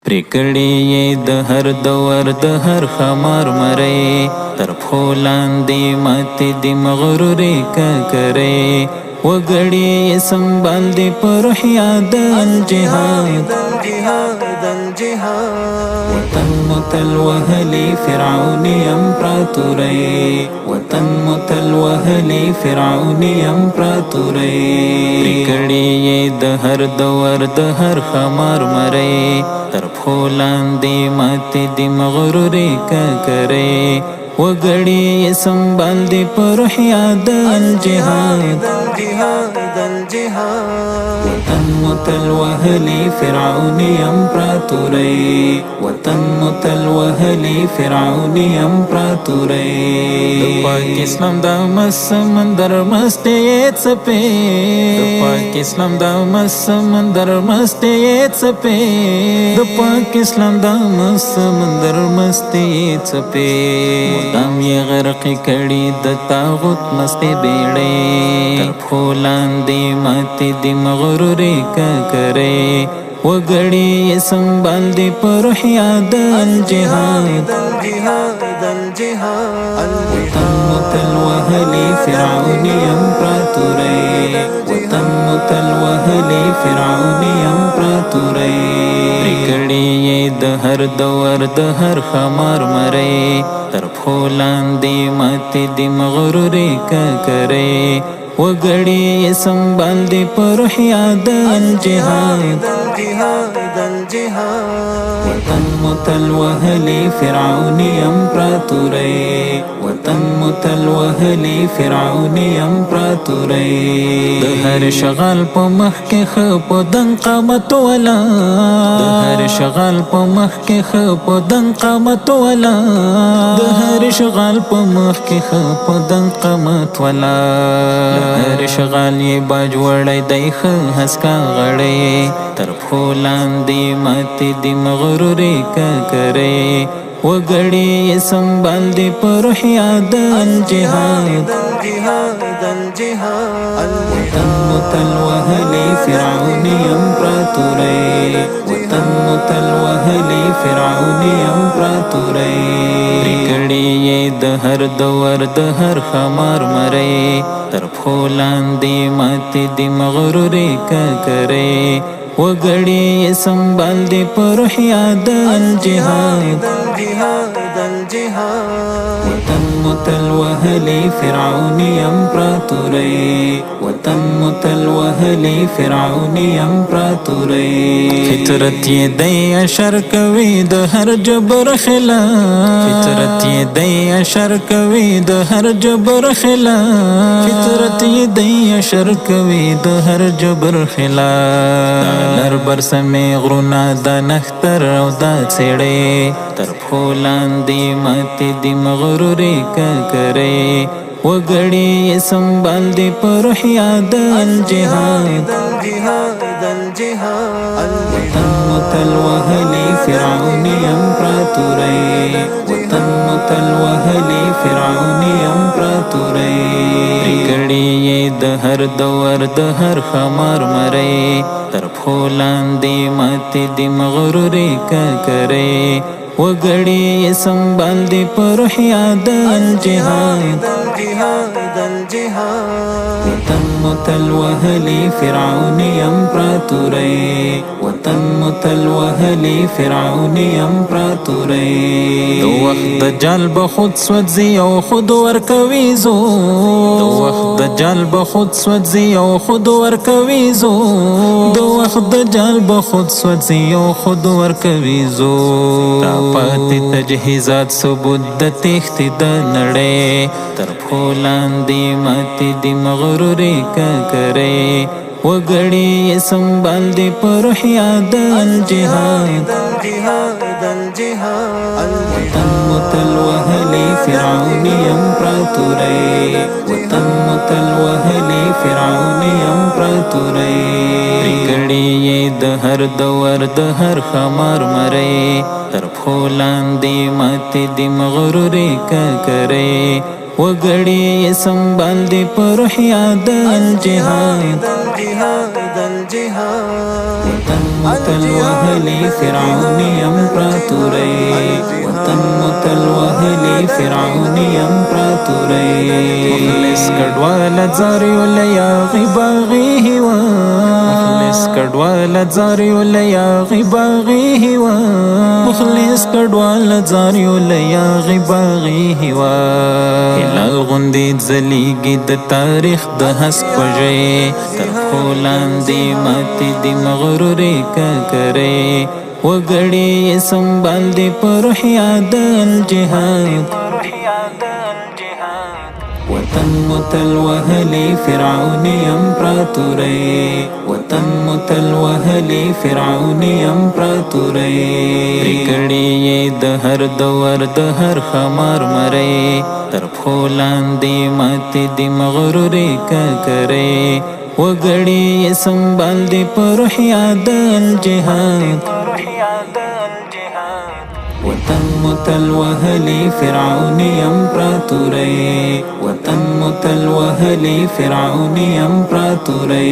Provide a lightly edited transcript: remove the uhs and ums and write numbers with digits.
پرکړې یې د هر دور د هر خمار مرۍ تر پښو لاندې ماتې د مغرورې ککرۍ وګړي یې سنبال دي په روح یاد الجهاد وطن متل وهلي فرعوني امپراتورۍ وطن متل وهلي فرعوني امپراتورۍ پرکړې یې د هر دور د هر خمار مرۍ تر پښو لاندې ماتې د مغرورې ککرۍ وګړي یې سنبال دي په روح یاد الجهاد وطن متل وهلي فرعوني امپراتورۍ وطن متل وهلي فرعوني امپراتورۍ د پاک اسلام د سمندر مستې څپې د پاک اسلام د سمندر مستې څپې د پاک اسلام د سمندر مستې څپې دم یې غرق کړي د طاغوت مستې بیړۍ تر پښو لاندې ماتې د مغرورې ککرۍ وګړي یې سنبال دي په روح یاد الجهاد وطن متل وهلي فرعوني امپراتورۍ وطن متل وهلي فرعوني امپراتورۍ پرکړې یې د هر دور د هر خمار مرۍ تر پښو لاندې ماتې د مغرورې ککرۍ وګړي یې سنبال دي په روح یاد الجهاد وطن متل وهلي فرعوني امپراتورۍ وطن متل وهلي فرعوني امپراتورۍ د هر شغال په مخ کې ښه په دنګ قامت ولا د هر شغال په مخ کې ښه په دنګ قامت ولا د هر شغال په مخ کې ښه په دنګ قامت ولا هر شغال یې باج وړی دی ښه هسکا غړی تر پښو لاندې ماتې د مغرورې ککرۍ وګړي یې سنبال دي په روح یاد الجهاد وطن متل وهلي فرعوني امپراتورۍ وطن متل وهلي فرعوني امپراتورۍ پرکړې یې د هر دور د هر خمار مرۍ تر پښو لاندې ماتې د مغرورې ککرۍ وګړي یې سنبال دي په روح یاد الجهاد وطن متل وهلي فرعوني امپراتورۍ وطن متل وهلي فرعوني امپراتورۍ فطرت یې دی اشر کوي د هر جبر خلاف فطرت یې دی اشر کوي د هر جبر خلاف فطرت یې دی اشر کوي د هر جبر خلاف لر برسمې غرونه د نختر او د څېړۍ تر پښو لاندې ماتې د مغرورې ککرۍ وګړي یې سنبال دي په روح یاد الجهاد وطن متل وهلي فرعوني امپراتورۍ وطن متل وهلي فرعوني امپراتورۍ پرکړې یې د هر دور د هر خمار مرۍ تر پښو لاندې ماتې د مغرورې ککرۍ وګړي یې سنبال دي په روح یاد الجهاد وطن متل وهلي فرعوني امپراتورۍ وطن متل وهلي فرعوني امپراتورۍ د وخت دجال به خود سوځي او خود ورکوي زور د وخت دجال به خود سوځي او خود ورکوي زور د وخت دجال به خود سوځي او خود ورکوي زور پاتې تجهیزات ثبوت د تېښتې د نړۍ تر پښو لاندې ماتې د مغرورې ککرۍ وګړي یې سنبال دي په روح یاد الجهاد وطن متل وهلي فرعوني امپراتورۍ وطن متل وهلي فرعوني امپراتورۍ پرکړې یې د هر دور د هر خمار مرۍ تر پښو لاندې ماتې د مغرورې ککرۍ وګړي یې سنبال دي په روح یاد الجهاد وطن متلوهلي فرعوني امپراتوري وطن متلوهلي فرعوني امپراتوري مخلص کډوال زاري ولیا غباغي هوا مخلص کډوال زاري ولیا غباغي هوا مخلص کډوال زاري ولیا غباغي هوا هلال غوندې ځلېږي د تاریخ د هسک پژې تر پښو لاندې ماتې دي مغرورې ککرې وګړي یې سنبال دي په روح یاد الجهاد وطن متلوهلي فرعوني امپراتوري وطن متلوهلي فرعوني امپراتوري پرکړي یې د هر دور د هر خمار مري تر پښو لاندې ماتې دي مغرورې ککرې وګړي یې سنبال دي په روح یاد الجهاد وطن متلوهلي فرعوني امپراتوري وطن متلوهلي فرعوني امپراتوري